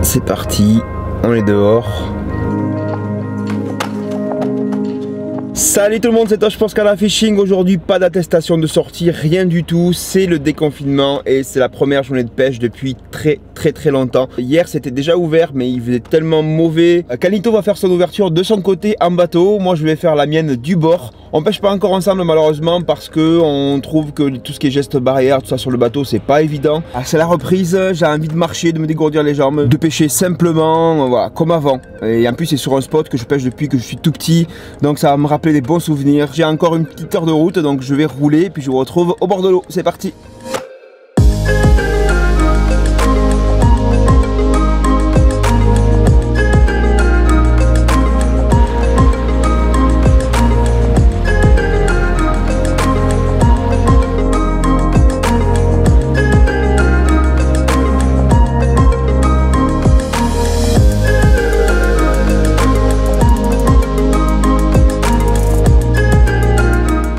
C'est parti, on est dehors. Salut tout le monde, c'est Tosh pour Scala Fishing. Aujourd'hui, pas d'attestation de sortie, rien du tout. C'est le déconfinement et c'est la première journée de pêche depuis très longtemps. Hier, c'était déjà ouvert, mais il faisait tellement mauvais. Calito va faire son ouverture de son côté en bateau. Moi, je vais faire la mienne du bord. On pêche pas encore ensemble malheureusement parce que on trouve que tout ce qui est gestes barrières, tout ça sur le bateau, c'est pas évident. C'est la reprise, j'ai envie de marcher, de me dégourdir les jambes, de pêcher simplement, voilà, comme avant. Et en plus, c'est sur un spot que je pêche depuis que je suis tout petit, donc ça va me rappeler des bons souvenirs. J'ai encore une petite heure de route, donc je vais rouler, puis je vous retrouve au bord de l'eau. C'est parti!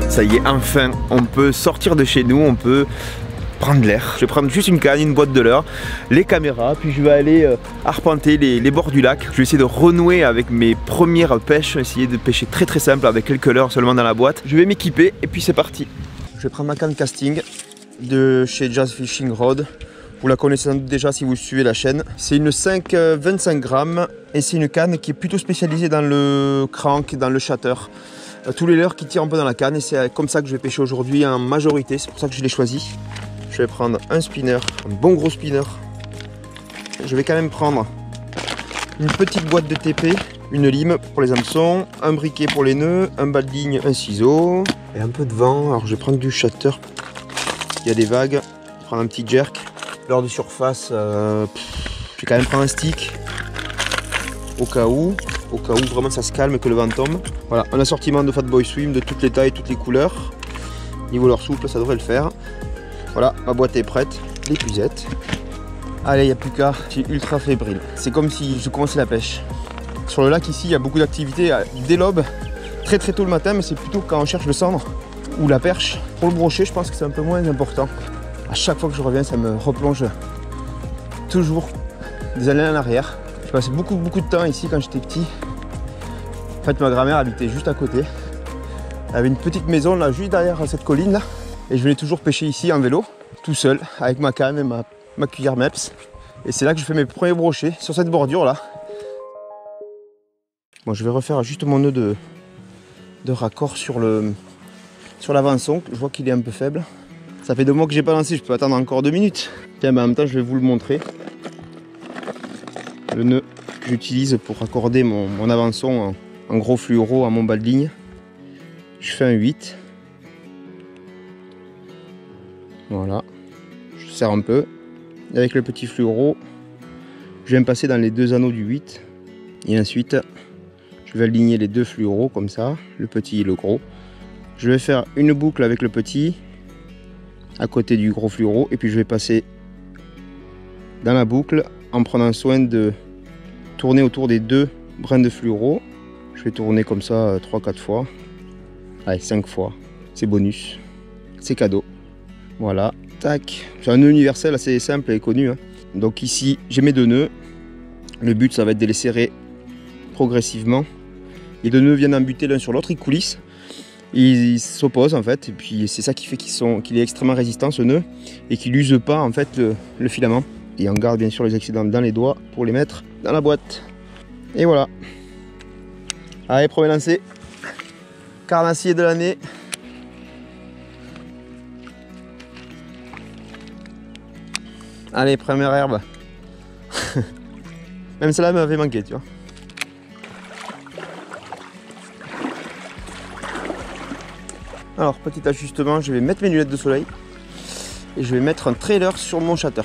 Ça y est, enfin, on peut sortir de chez nous, on peut prendre l'air. Je vais prendre juste une canne, une boîte de leurre, les caméras, puis je vais aller arpenter les bords du lac. Je vais essayer de renouer avec mes premières pêches, essayer de pêcher très simple avec quelques leurres seulement dans la boîte. Je vais m'équiper et puis c'est parti. Je vais prendre ma canne casting de chez Jazz Fishing Rod. Vous la connaissez déjà si vous suivez la chaîne. C'est une 25 grammes et c'est une canne qui est plutôt spécialisée dans le crank, dans le shatter. Tous les leurres qui tirent un peu dans la canne et c'est comme ça que je vais pêcher aujourd'hui en majorité, c'est pour ça que je l'ai choisi. Je vais prendre un spinner, un bon gros spinner. Je vais quand même prendre une petite boîte de TP, une lime pour les hameçons, un briquet pour les nœuds, un bas de ligne, un ciseau et un peu de vent. Alors je vais prendre du shatter, il y a des vagues, je vais prendre un petit jerk. Leurre de surface, je vais quand même prendre un stick au cas où vraiment ça se calme et que le vent tombe. Voilà, un assortiment de Fat Boy Swim de toutes les tailles, toutes les couleurs. Niveau leurre souple, ça devrait le faire. Voilà, ma boîte est prête, l'épuisette. Allez, il n'y a plus qu'à, je suis ultra fébrile. C'est comme si je commençais la pêche. Sur le lac ici, il y a beaucoup d'activités dès l'aube, très tôt le matin, mais c'est plutôt quand on cherche le cendre ou la perche. Pour le brochet, je pense que c'est un peu moins important. À chaque fois que je reviens, ça me replonge toujours des années en arrière. J'ai passé beaucoup de temps ici quand j'étais petit. En fait, ma grand-mère habitait juste à côté. Elle avait une petite maison là, juste derrière cette colline là. Et je venais toujours pêcher ici en vélo, tout seul, avec ma canne et ma cuillère Meps. Et c'est là que je fais mes premiers brochets, sur cette bordure là. Bon, je vais refaire juste mon nœud de raccord sur l'avançon. Je vois qu'il est un peu faible. Ça fait 2 mois que j'ai pas lancé, je peux attendre encore 2 minutes. Tiens, mais en même temps, je vais vous le montrer. Le nœud que j'utilise pour raccorder mon avançon en gros fluoro à mon bas de ligne. Je fais un 8. Voilà. Je serre un peu. Et avec le petit fluoro, je viens passer dans les 2 anneaux du 8. Et ensuite, je vais aligner les 2 fluoros comme ça, le petit et le gros. Je vais faire une boucle avec le petit à côté du gros fluoro. Et puis je vais passer dans la boucle en prenant soin de tourner autour des 2 brins de fluoro. Je vais tourner comme ça 3-4 fois. Allez, 5 fois. C'est bonus. C'est cadeau. Voilà. Tac. C'est un nœud universel assez simple et connu. Hein. Donc ici, j'ai mes 2 nœuds. Le but, ça va être de les serrer progressivement. Les 2 nœuds viennent en buter l'un sur l'autre. Ils coulissent. Ils s'opposent en fait. Et puis c'est ça qui fait qu'il est extrêmement résistant ce nœud. Et qu'il n'use pas en fait le filament. Et on garde bien sûr les excédents dans les doigts pour les mettre dans la boîte. Et voilà. Allez, premier lancer. Carnassier de l'année. Allez, première herbe. Même celle-là m'avait manqué, tu vois. Alors, petit ajustement, je vais mettre mes lunettes de soleil. Et je vais mettre un trailer sur mon shatter.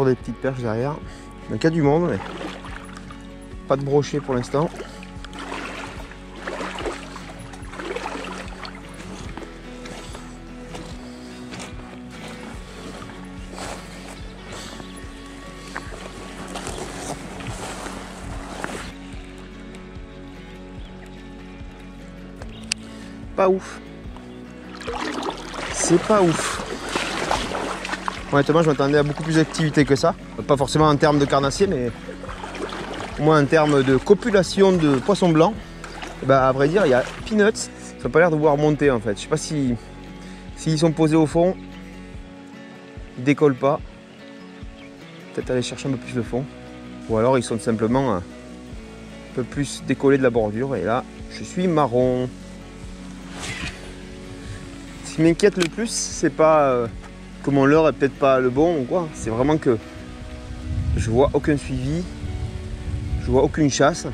Des petites perches derrière, donc il y a du monde mais pas de brochet pour l'instant. Pas ouf. c'est pas ouf. Honnêtement, je m'attendais à beaucoup plus d'activité que ça. Pas forcément en termes de carnassiers, mais au moins en termes de copulation de poissons blancs. Bah, à vrai dire, il y a Peanuts. Ça n'a pas l'air de vouloir monter en fait. Je sais pas s'ils sont posés au fond. Ils décollent pas. Peut-être aller chercher un peu plus de fond. Ou alors ils sont simplement un peu plus décollés de la bordure. Et là, je suis marron. Ce qui m'inquiète le plus, c'est pas que mon leurre est peut-être pas le bon ou quoi. C'est vraiment que je vois aucun suivi. Je vois aucune chasse.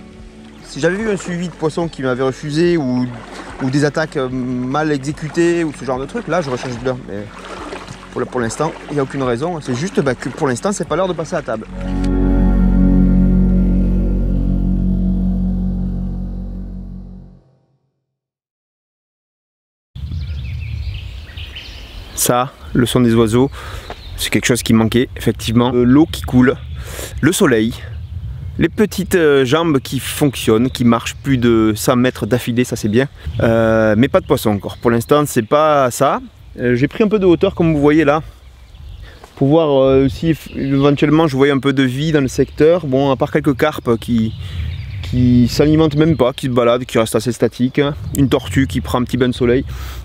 Si j'avais vu un suivi de poissons qui m'avait refusé ou des attaques mal exécutées ou ce genre de truc, là j'aurais changé de leurre. Mais pour l'instant, il n'y a aucune raison. C'est juste que pour l'instant, c'est pas l'heure de passer à table. Ça, le son des oiseaux, c'est quelque chose qui manquait, effectivement. L'eau qui coule, le soleil, les petites jambes qui fonctionnent, qui marchent plus de 100 mètres d'affilée, ça c'est bien. Mais pas de poisson encore. Pour l'instant, c'est pas ça. J'ai pris un peu de hauteur, comme vous voyez là, pour voir si éventuellement je voyais un peu de vie dans le secteur. Bon, à part quelques carpes qui s'alimentent même pas, qui se baladent, qui restent assez statiques. Une tortue qui prend un petit bain de soleil.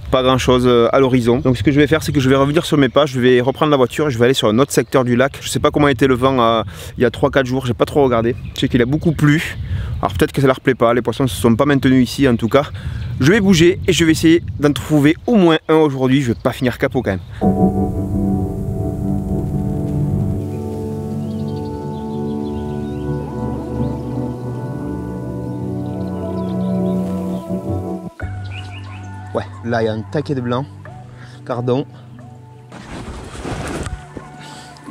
Pas grand chose à l'horizon. Donc ce que je vais faire, c'est que je vais revenir sur mes pas, je vais reprendre la voiture et je vais aller sur un autre secteur du lac. Je sais pas comment était le vent il y a 3-4 jours, j'ai pas trop regardé. Je sais qu'il a beaucoup plu. Alors peut-être que ça leur plaît pas, les poissons ne se sont pas maintenus ici en tout cas. Je vais bouger et je vais essayer d'en trouver au moins un aujourd'hui. Je vais pas finir capot quand même. Ouais, là il y a un taquet de blanc, cardon.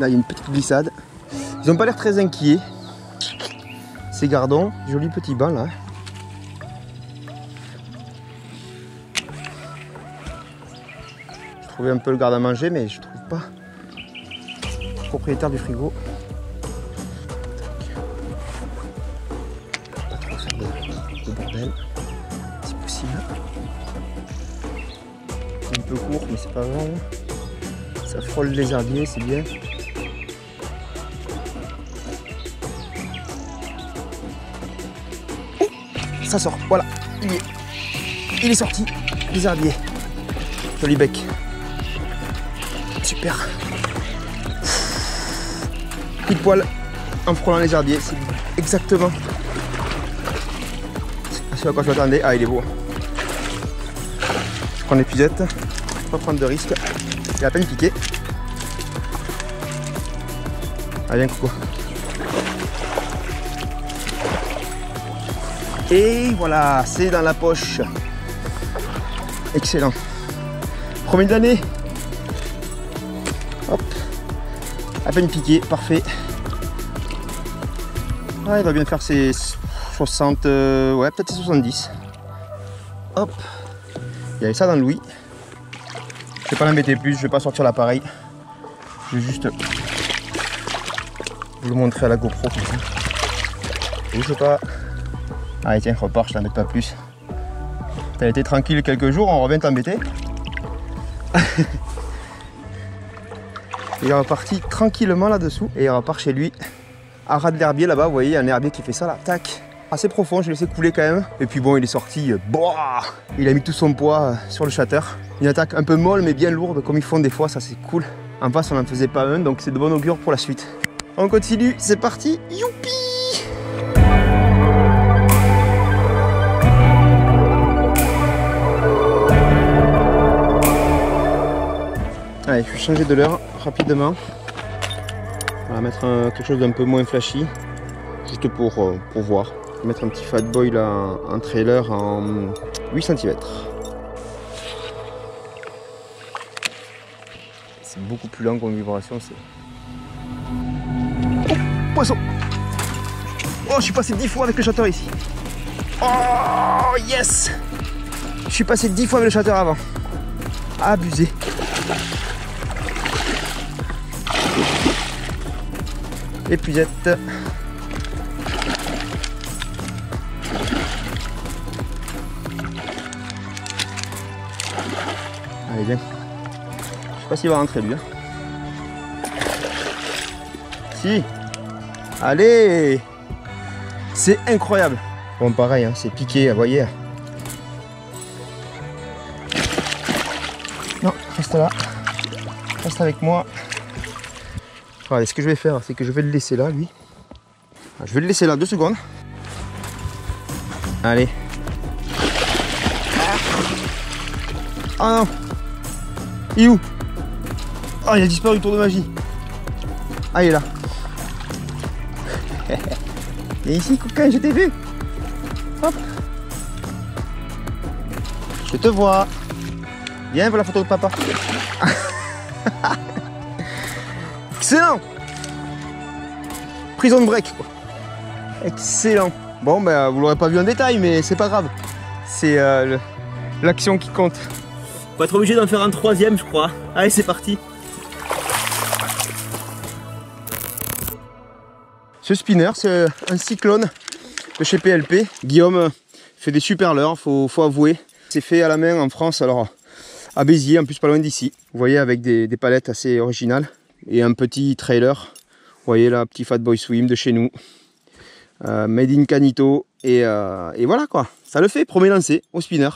Là il y a une petite glissade. Ils n'ont pas l'air très inquiets. Ces gardons, joli petit banc là. Je trouvais un peu le garde à manger, mais je trouve pas le propriétaire du frigo. Pas trop faire de bordel, si possible. Un peu court, mais c'est pas grave. Ça frôle les herbiers, c'est bien. Oh, ça sort, voilà, il est sorti, les herbiers. Joli bec. Super. Coup de poil en frôlant les herbiers, c'est exactement ce à quoi je m'attendais. Ah, il est beau. Je prends l'épuisette. Pas prendre de risque. Il a à peine piqué. Allez, un coucou. Et voilà, c'est dans la poche. Excellent. Premier de l'année. Hop. À peine piqué, parfait. Ah, il va bien faire ses 60, ouais, peut-être ses 70. Hop. Il y avait ça dans le louis. Je vais pas l'embêter plus, je vais pas sortir l'appareil. Je vais juste vous le montrer à la GoPro comme ça. Bouge pas. Allez tiens, repars, je t'embête pas plus. T'as été tranquille quelques jours, on revient t'embêter. Il est reparti tranquillement là-dessous et il repart chez lui. À ras de l'herbier là-bas, vous voyez, il y a un herbier qui fait ça là, tac. Assez profond, je l'ai laissé couler quand même. Et puis bon, il est sorti, il a mis tout son poids sur le chatter. Une attaque un peu molle mais bien lourde comme ils font des fois, ça c'est cool. En face on n'en faisait pas un, donc c'est de bon augure pour la suite. On continue, c'est parti, youpi! Allez, je vais changer de l'heure rapidement. On va mettre quelque chose d'un peu moins flashy, juste pour voir. Je vais mettre un petit Fat Boy là, un trailer en 8 cm. C'est beaucoup plus lent comme vibration. Oh, poisson! Oh, je suis passé 10 fois avec le chatter ici. Oh, yes! Je suis passé 10 fois avec le chatter avant. Abusé. Épuisette. Allez, viens. sais pas s'il va rentrer lui. Hein. Si. Allez. C'est incroyable. Bon pareil, hein, c'est piqué, vous voyez. Non, reste là. Reste avec moi. Allez, ce que je vais faire, c'est que je vais le laisser là, lui. Je vais le laisser là 2 secondes. Allez. Ah non. Il est où? Oh, il a disparu, tour de magie. Ah, il est là. Et ici, coquin, je t'ai vu. Hop. Je te vois. Viens, voilà la photo de papa. Excellent. Prison break, quoi. Excellent. Bon, ben, vous l'aurez pas vu en détail, mais c'est pas grave. C'est l'action qui compte. On va être obligé d'en faire un 3e, je crois. Allez, c'est parti. Ce spinner, c'est un cyclone de chez PLP. Guillaume fait des super leurres, faut avouer. C'est fait à la main en France, alors à Béziers, en plus pas loin d'ici. Vous voyez, avec des palettes assez originales. Et un petit trailer. Vous voyez là, petit Fat Boy Swim de chez nous. Made in Canito. Et voilà quoi, ça le fait, premier lancé au spinner.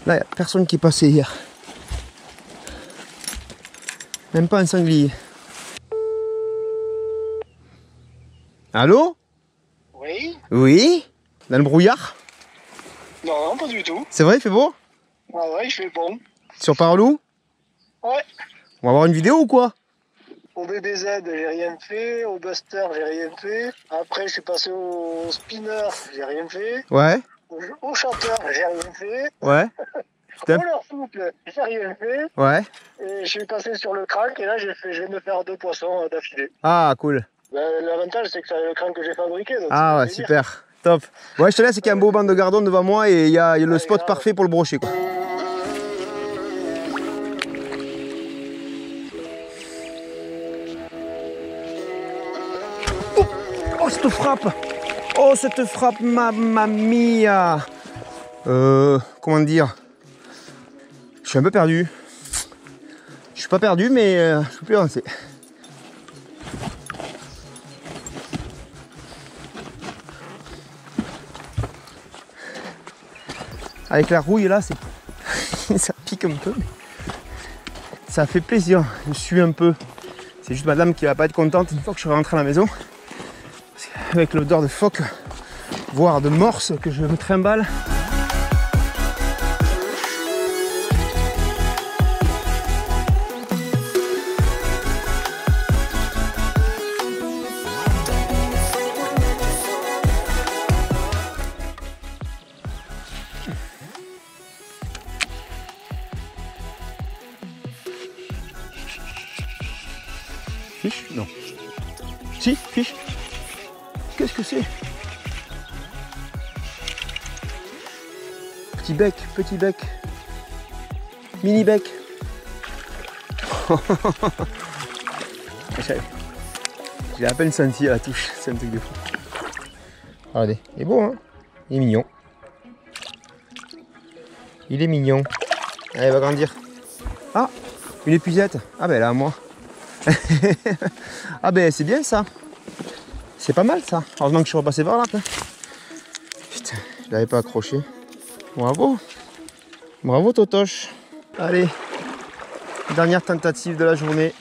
Là, il n'y a personne qui est passé hier. Même pas un sanglier. Allô? Oui? Oui? Dans le brouillard? Non, non, pas du tout. C'est vrai, il fait beau? Ah ouais, il fait bon. Sur Parlou? Ouais. On va avoir une vidéo ou quoi? Au BBZ, j'ai rien fait. Au Buster, j'ai rien fait. Après, je suis passé au Spinner, j'ai rien fait. Ouais. Au chanteur, j'ai rien fait. Ouais. Au leur souple, j'ai rien fait. Ouais. Et je suis passé sur le crank et là, je vais me faire 2 poissons d'affilée. Ah, cool. L'avantage, c'est que c'est le crank que j'ai fabriqué. Donc Ah ouais, super. Top. Ouais, je te laisse, c'est qu'il y a un beau banc de gardons devant moi et il y a le spot parfait pour le brocher, quoi. Oh, cette frappe! Oh, cette frappe, mamma mia! Comment dire? Je suis un peu perdu. Je suis pas perdu, mais je peux plus avancer. Avec la rouille là, c'est ça pique un peu. Ça fait plaisir. Je suis un peu. C'est juste madame qui va pas être contente une fois que je serai rentré à la maison. Avec l'odeur de phoque, voire de morse que je me trimballe. Fiche? Non. Si, fiche. Qu'est-ce que c'est? Petit bec, mini bec. J'ai à peine senti à la touche, c'est un truc de fou. Regardez, il est beau, hein? Il est mignon. Il est mignon. Allez, il va grandir. Ah, une épuisette. Ah ben là, à moi. Ah ben c'est bien ça. C'est pas mal ça. Heureusement que je suis repassé par là. Putain, je l'avais pas accroché. Bravo. Bravo Totoche. Allez, dernière tentative de la journée.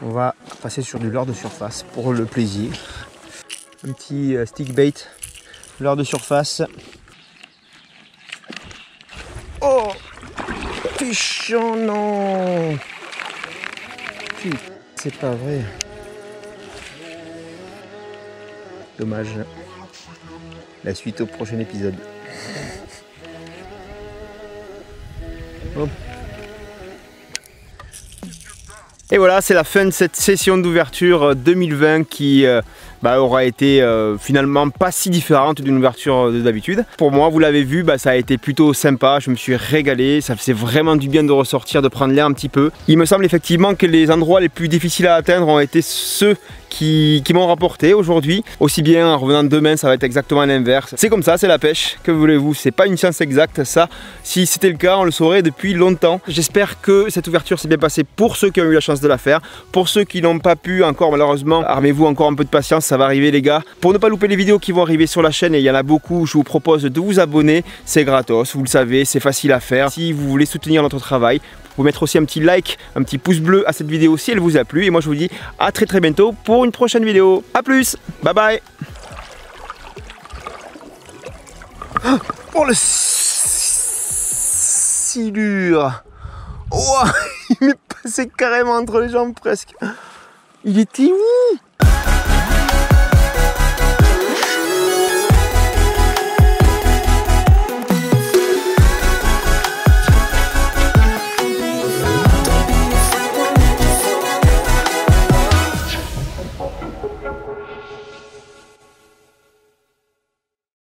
On va passer sur du leurre de surface pour le plaisir. Un petit stick bait, leurre de surface. Oh, fichon, non. Putain, c'est pas vrai. Dommage. La suite au prochain épisode. Hop. Et voilà, c'est la fin de cette session d'ouverture 2020 qui aura été finalement pas si différente d'une ouverture d'habitude. Pour moi, vous l'avez vu, ça a été plutôt sympa, je me suis régalé, ça faisait vraiment du bien de ressortir, de prendre l'air un petit peu. Il me semble effectivement que les endroits les plus difficiles à atteindre ont été ceux qui m'ont rapporté aujourd'hui. Aussi bien en revenant demain, ça va être exactement l'inverse. C'est comme ça, c'est la pêche, que voulez-vous, c'est pas une science exacte ça. Si c'était le cas, on le saurait depuis longtemps. J'espère que cette ouverture s'est bien passée pour ceux qui ont eu la chance de la faire. Pour ceux qui n'ont pas pu encore, malheureusement, armez-vous encore un peu de patience, ça va arriver les gars. Pour ne pas louper les vidéos qui vont arriver sur la chaîne, et il y en a beaucoup, je vous propose de vous abonner. C'est gratos, vous le savez, c'est facile à faire. Si vous voulez soutenir notre travail, vous pouvez mettre aussi un petit like, un petit pouce bleu à cette vidéo si elle vous a plu. Et moi je vous dis à très bientôt pour une prochaine vidéo. A plus, bye bye. Oh le silure. Oh, il m'est passé carrément entre les jambes presque. Il était où?